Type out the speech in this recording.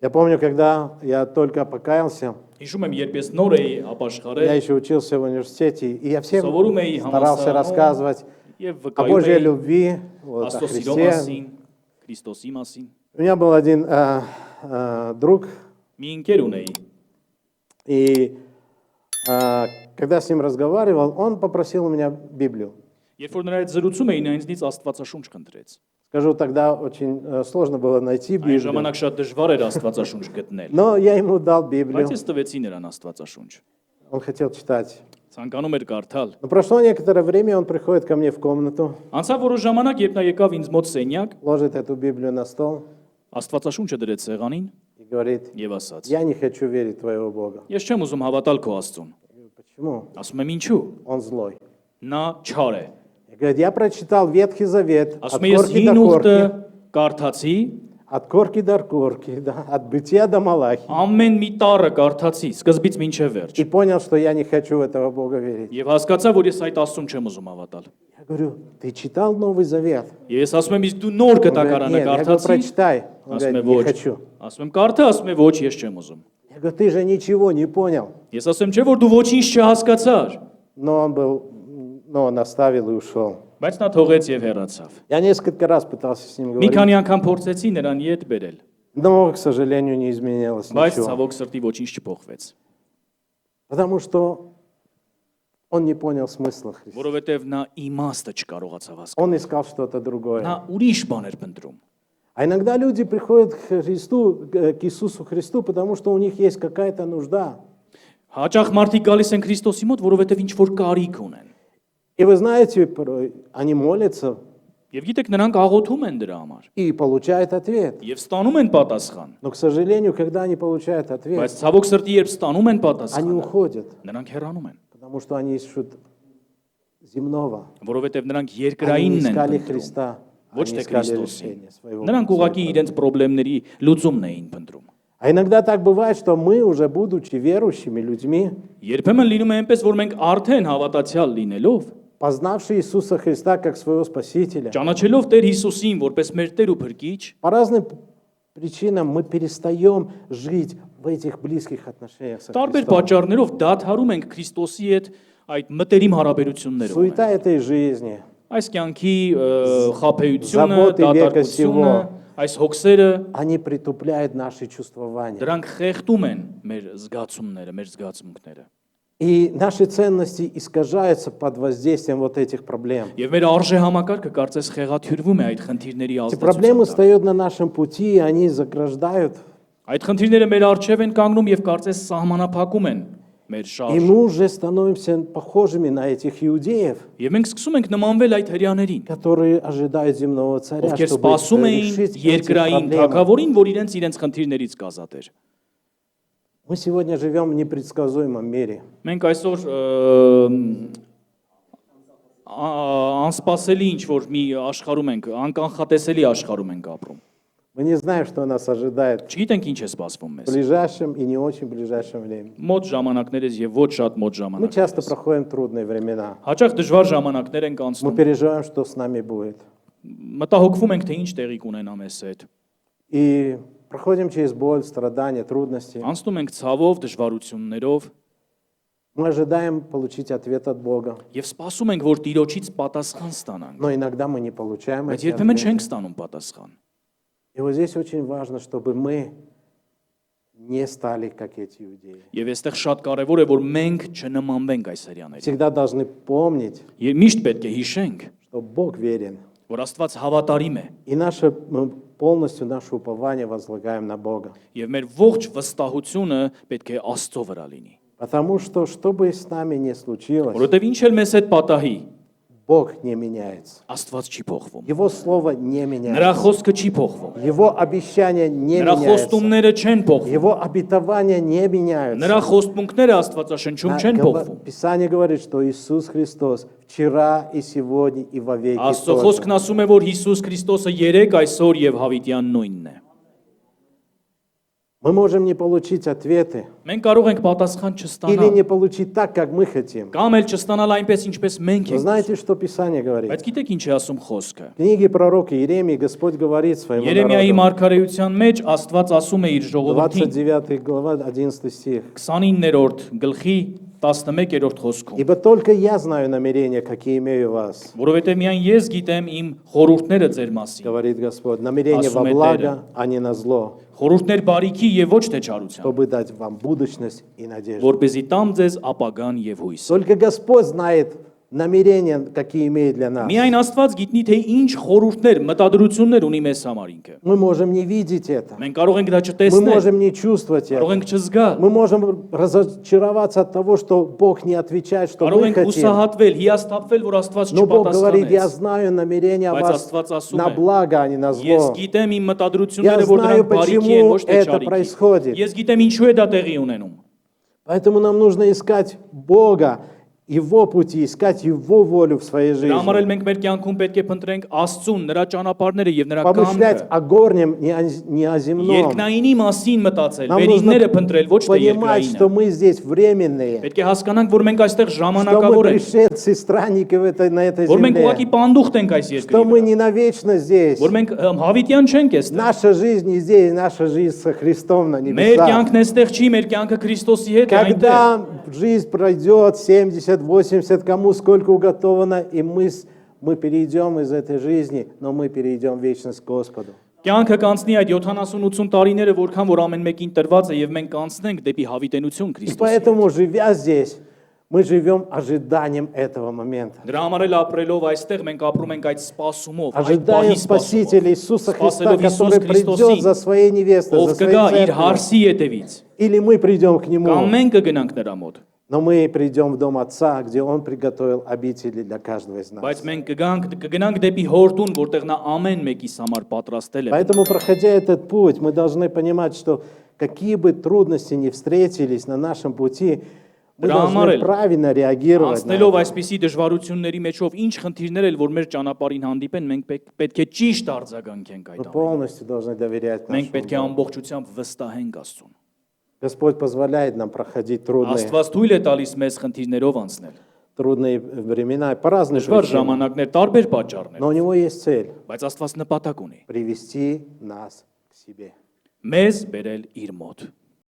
Я помню, когда я только покаялся, Հիշում եմ, երբ ես նոր էի я ապաշխարել, еще учился в университете, и я всем սովորում էի старался համալսարանում рассказывать եւ о վկայում Божьей էի любви, вот, о Աստծո սիրո Христе. մասին, Քրիստոսի մասին։ У меня был один друг, Մի ընկեր ունեի, и когда с ним разговаривал, он попросил у меня Библию. երբ որ նրա հետ զրուցում էի, նա ինձնից Աստվածաշունչ խնդրեց։ Скажу, тогда очень сложно было найти Այն Библию, ժամանակ շատ դժվար էր Աստվածաշունչ գտնել, но я ему дал Библию, բայց ես տվեցի նրան Աստվածաշունչ։ он хотел читать. Ցանկանում էր կարդալ։ Но прошло некоторое время, он приходит ко мне в комнату, Անցավ որոշ ժամանակ, երբ նա եկավ ինձ мոտ սենյակ, ложит эту Библию на стол Աստվածաշունչը դրեց սեղանին и говорит: եւ ասաց. я не хочу верить в твоего Бога. Ես չեմ ուզում հավատալ քո Աստծուն։ Я говорю: почему? Ասում եմ ինչու։ Он злой. Նա չար է։ Я говорю: я прочитал Ветхий Завет от Ասում եմ ես корки հին до ուխտը корки, կարդացի, от корки до корки, да, от бытия до Малахи. ամեն մի տառը կարդացի, սկզբից մինչև վերջ։ И понял, что я не хочу в этого Бога верить. Եվ հասկացա, որ ես այդ Աստծուն չեմ ուզում հավատալ։ Я говорю: ты читал Новый Завет? Ես ասում եմ, իսկ դու նոր Он говорит: կտակարանը нет, я говорю: կարդացի։ прочитай. Он Ասում говорит: եմ не ոչ։ хочу. Ասում եմ կարդա, ասում եմ ոչ, ես չեմ ուզում։ Я говорю: ты же ничего не понял. Ես ասում եմ, չէ՞ որ դու ոչինչ չհասկացար։ Но он оставил и ушел. Բայց նա թողեց եւ հեռացավ։ Я несколько раз пытался с ним Մի говорить, քանի անգամ փորձեցի նրան իդ բերել, но, к сожалению, не изменилось բայց ничего. ցավոք սրտի ոչինչ չփոխվեց, Потому что он не понял смысла Христа. որովհետեւ նա իմաստը չկարողացավ հասկանալ։ Он искал что-то другое. Նա ուրիշ բան էր փնտրում։ А иногда люди приходят к Иисусу Христу, потому что у них есть какая-то нужда. Հաճախ մարդիկ գալիս են Քրիստոսի մոտ, որովհետեւ ինչ որ կարիք ունեն։ И вы знаете, порой они молятся Եվ գիտեք, նրանք աղոթում են դրա համար и получают ответ. եւ ստանում են պատասխան, Но, к сожалению, когда они получают բայց ответ, ցավոք սրտի երբ ստանում են они պատասխանը, уходят, նրանք հեռանում են, потому что они ищут земного. որովհետեւ նրանք Они не երկրայինն են искали փնտրում, Христа, ոչ они թե искали Քրիստոսին։ решение своего. Նրանք ուղղակի իրենց խնդիրների լուծումն էին փնտրում։ А иногда так бывает, что мы, уже будучи верующими людьми, Երբեմն լինում է այնպես, որ մենք արդեն հավատացյալ լինելով, познавшие Иисуса Христа как своего Спасителя, ճանաչելով Տեր Հիսուսին որպես մեր Տեր ու Փրկիչ, по разным причинам мы перестаем жить в этих близких отношениях со տարբեր Христом. պատճառներով դադարում ենք Քրիստոսի հետ այդ մտերիմ հարաբերություններով։ Суета этой жизни, Այս կյանքի խափեությունը, Զապոտի վեկը դատարկությունը, սիվո։ այս հոգսերը они притупляют наши чувствования. դրանք խեղդում են մեր զգացումները, մեր զգացմունքները։ И наши ценности искажаются под воздействием вот этих проблем. Եվ մեր արժեհամակարգը կարծես խեղաթյուրվում է այդ խնդիրների Эти проблемы ազդեցությամբ։ стоят на нашем пути, и они заграждают. Այդ խնդիրները մեր առջև են կանգնում եւ կարծես սահմանափակում են մեր И շարժը։ мы уже становимся похожими на этих иудеев, Եվ մենք սկսում ենք նմանվել այդ հрьяաներին, которые ожидают земного царя, ովքեր чтобы սպասում էին решить эти երկրային проблемы. թագավորին, որ իրենց խնդիրներից կազատեր։ Мы сегодня живем в непредсказуемом мире. Մենք այսօր անսպասելի ինչ որ մի աշխարհում ենք, անկանխատեսելի աշխարհում ենք ապրում։ Мы не знаем, что нас ожидает Չգիտենք ինչ է սպասվում в մեզ։ ближайшем и не очень ближайшем времени. Մոտ ժամանակներս եւ ոչ շատ մոտ Мы часто ժամանակներս։ проходим трудные времена. Հաճախ դժվար ժամանակներ ենք Мы անցնում։ переживаем, что с нами будет. Մտահոգվում ենք, թե ինչ տեղի կունենա մեզ հետ։ И проходим через боль, страдания, трудности. Անցնում ենք ցավով, դժվարություններով Мы ожидаем получить ответ от Бога. եւ սպասում ենք, որ Տիրոջից պատասխան ստանանք։ Но иногда мы не получаем Բայց эти երբեմն ответы. չենք ստանում պատասխան։ И вот здесь очень важно, чтобы мы не стали как эти иудеи. Եվ այստեղ շատ կարևոր է, որ մենք չնմանվենք այս հрьяաներին։ Всегда должны помнить, Եվ միշտ պետք է հիշենք, что Бог верен. որ Աստված հավատարիմ է И мы полностью наше упование возлагаем на Бога. եւ մեր ողջ վստահությունը պետք է Աստծո վրա լինի։ Потому что бы с нами ни случилось, Որովհետեւ ինչ էլ մեզ հետ պատահի, Бог не меняется. Աստված չի փոխվում։ Его слово не Նրա меняется. խոսքը չի փոխվում։ Его обещания не Նրա меняются. խոստումները չեն փոխվում։ Его обетования не меняются. Նրա խոստումները Աստվածաշնչում չեն փոխվում։ Писание говорит, что Иисус Христос вчера и сегодня и во веки Աստծո тот же. խոսքն ասում է, որ Հիսուս Քրիստոսը երեք այսօր եւ հավիտյան նույնն է։ Мы можем не получить ответы Մենք կարող ենք պատասխան или չստանալ, не получить так, как мы хотим. կամ էլ չստանալ այնպես, ինչպես մենք Но ենք։ знаете, что Писание говорит? Բայց գիտեք ինչ է ասում խոսքը։ В книге пророка Иеремии Господь говорит своему Երեմիայի народу. մարգարեության մեջ Աստված ասում է իր ժողովրդին 29 глава, 11 стих. 29-րդ գլխի 11-րդ խոսքում, «Ибо только я знаю намерения, какие имею у вас, որովհետև միայն ես գիտեմ իմ խորհուրդները ձեր մասին։ говорит Господь, намерения во Ասում է благо, а не на зло, Խորհուրդներ բարիքի եւ ոչ թե չարության, чтобы дать вам будущность и надежду». որպեսզի տամ ձեզ ապագան եւ հույս։ Только Господь знает намерения, какие имеет для нас. Միայն Աստված գիտնի թե ինչ խորհուրդներ, մտադրություններ ունի մեզ համար ինքը։ Мы можем не видеть это. Մենք կարող ենք դա Мы չտեսնել, можем не чувствовать կարող это. ենք չզգալ, Мы можем разочароваться от того, что Бог не отвечает, что կարող мы ենք хотим. ուսահատվել, հիասթափվել, որ Աստված Но Бог говорит, я չպատասխանեց։ знаю намерения Բայց вас Աստված ասում на է. благо, а не на Ես зло. գիտեմ իմ Я մտադրությունները, որ знаю, դրանք բարիքի են, ոչ թե почему это չարիքի։ происходит. Ես գիտեմ ինչու է դա տեղի ունենում։ Поэтому нам нужно искать Бога, Его пути, искать Его волю в своей Դրա համար էլ жизни. մենք մեր կյանքում պետք է փնտրենք Աստծուն, նրա ճանապարհները եւ նրա Помышлять կամքը։ о горнем, не о земном. Երկնայինի մասին մտածել, Нам վերինները нужно փնտրել, ոչ թե понимать, что երկրայինը։ мы здесь временные, Պետք է հասկանանք, որ մենք այստեղ что мы ժամանակավոր ենք, пришельцы, странники на этой որ մենք ուղղակի земле, պանդուխտ ենք այս что երկրի мы վրա, не навечно здесь. որ մենք հավիտյան չենք այստեղ։ Наша жизнь не здесь, наша жизнь со Христом на Մեր небесах. կյանքն այստեղ չի, մեր կյանքը Քրիստոսի հետ է այնտեղ։ Когда жизнь пройдет 70, 80, кому сколько уготовано, и мы перейдем из этой жизни, но мы перейдем в вечность к Господу. Կյանքը կանցնի այդ 70-80 տարիները, որքան որ ամեն մեկին տրված է եւ մենք կանցնենք դեպի հավիտենություն И Քրիստոսի։ поэтому, живя здесь, мы живем ожиданием этого момента. Դրա համար էլ ապրելով այստեղ մենք апրում ենք այդ սպասումով, այդ Ожидаем պահի Спасителя սպասումով։ Иисуса Христа, Սպասելով который Հիսուս придет Քրիստոսին, за своей невестой, ով за своей կգա իր церковью. հարսի ետևից, Или мы придем к կամ Нему, մենք կգնանք նրա մոտ, но мы придем в дом Отца, где Он приготовил обители для каждого из нас. բայց մենք կգնանք դեպի հորդուն, որտեղ նա ամեն մեկիս համար պատրաստել է։ Поэтому, проходя этот путь, мы должны понимать, что какие бы трудности ни встретились на нашем пути, мы должны правильно реагировать на Անցնելով это. այսպիսի դժվարությունների մեջով ինչ խնդիրներ էլ որ մեր ճանապարհին հանդիպեն, մենք պետք է ճիշտ արձագանքենք այդ Мы ամենին։ полностью должны доверять Մենք нашему պետք է Богу. ամբողջությամբ վստահենք Աստծուն։ Господь позволяет нам проходить Աստված թույլ է տալիս մեզ խնդիրներով անցնել։ трудные времена по разным Դժվար причинам. ժամանակներ, տարբեր պատճառներ, Но у Него есть цель բայց Աստված նպատակ ունի։ привести нас к себе. Մեզ բերել իր մոտ։